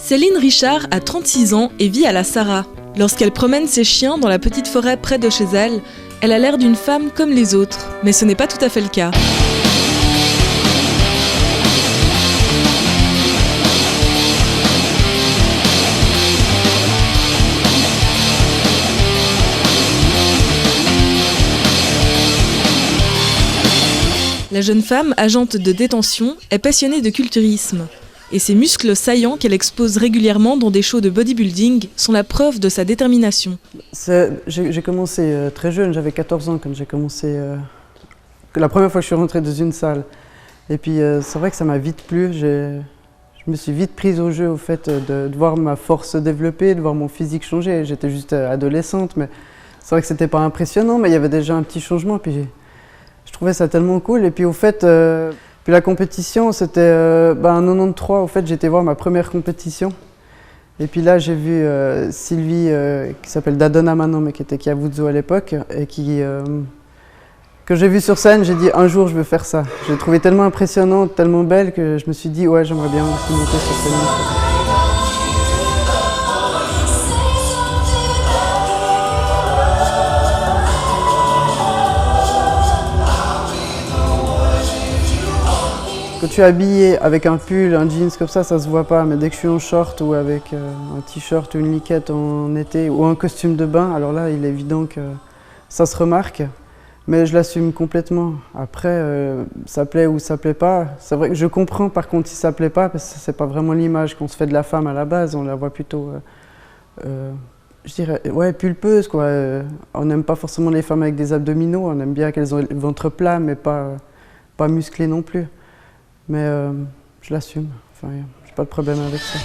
Céline Richard a 36 ans et vit à la Sarraz. Lorsqu'elle promène ses chiens dans la petite forêt près de chez elle, elle a l'air d'une femme comme les autres, mais ce n'est pas tout à fait le cas. La jeune femme, agente de détention, est passionnée de culturisme. Et ses muscles saillants qu'elle expose régulièrement dans des shows de bodybuilding sont la preuve de sa détermination. J'ai commencé très jeune, j'avais 14 ans quand j'ai commencé, la première fois que je suis rentré dans une salle. Et puis c'est vrai que ça m'a vite plu, je me suis vite prise au jeu au fait de voir ma force se développer, de voir mon physique changer. J'étais juste adolescente, mais c'est vrai que c'était pas impressionnant, mais il y avait déjà un petit changement. Puis je trouvais ça tellement cool. Et puis au fait, puis la compétition, c'était en 93, au fait, j'étais voir ma première compétition. Et puis là, j'ai vu Sylvie, qui s'appelle Dadona maintenant, mais qui était Kiavuzo à l'époque, et que j'ai vue sur scène, j'ai dit un jour je veux faire ça. Je l'ai trouvée tellement impressionnante, tellement belle, que je me suis dit ouais, j'aimerais bien aussi monter sur scène. Quand je suis habillé avec un pull, un jeans comme ça se voit pas, mais dès que je suis en short ou avec un t-shirt ou une liquette en été ou un costume de bain, alors là, il est évident que ça se remarque, mais je l'assume complètement. Après, ça plaît ou ça plaît pas. C'est vrai que je comprends par contre si ça plaît pas, parce que c'est pas vraiment l'image qu'on se fait de la femme à la base, on la voit plutôt, je dirais, ouais, pulpeuse quoi. On n'aime pas forcément les femmes avec des abdominaux, on aime bien qu'elles ont le ventre plat, mais pas musclé non plus. Mais je l'assume, enfin, j'ai pas de problème avec ça.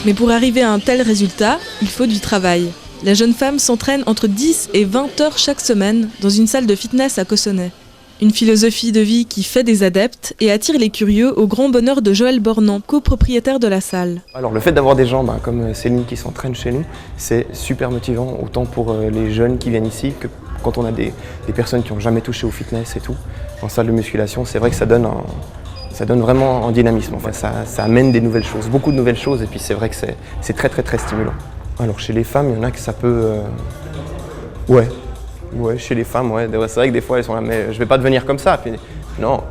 Mais pour arriver à un tel résultat, il faut du travail. La jeune femme s'entraîne entre 10 et 20 heures chaque semaine dans une salle de fitness à Cossonay. Une philosophie de vie qui fait des adeptes et attire les curieux au grand bonheur de Joël Bornand, copropriétaire de la salle. Alors le fait d'avoir des gens comme Céline qui s'entraînent chez nous, c'est super motivant, autant pour les jeunes qui viennent ici que quand on a des personnes qui n'ont jamais touché au fitness et tout. En salle de musculation, c'est vrai que ça donne vraiment un dynamisme. Enfin, ça amène des nouvelles choses, beaucoup de nouvelles choses, et puis c'est vrai que c'est très très très stimulant. Alors chez les femmes, il y en a que ça peut... Ouais, chez les femmes, ouais. C'est vrai que des fois, elles sont là, mais je vais pas devenir comme ça. Puis, non,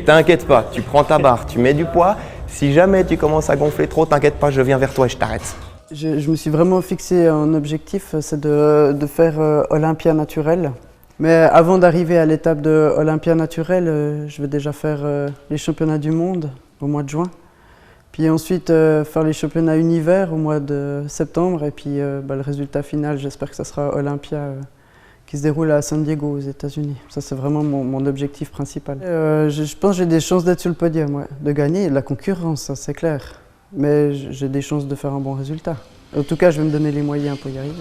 t'inquiète pas, tu prends ta barre, tu mets du poids. Si jamais tu commences à gonfler trop, t'inquiète pas, je viens vers toi et je t'arrête. Je me suis vraiment fixé un objectif, c'est de faire Olympia naturel. Mais avant d'arriver à l'étape de Olympia naturel, je vais déjà faire les championnats du monde au mois de juin. Puis ensuite faire les championnats univers au mois de septembre. Et puis le résultat final, j'espère que ça sera Olympia. Qui se déroule à San Diego aux États-Unis. Ça, c'est vraiment mon objectif principal. Je pense que j'ai des chances d'être sur le podium, ouais. De gagner. La concurrence, ça c'est clair. Mais j'ai des chances de faire un bon résultat. En tout cas, je vais me donner les moyens pour y arriver.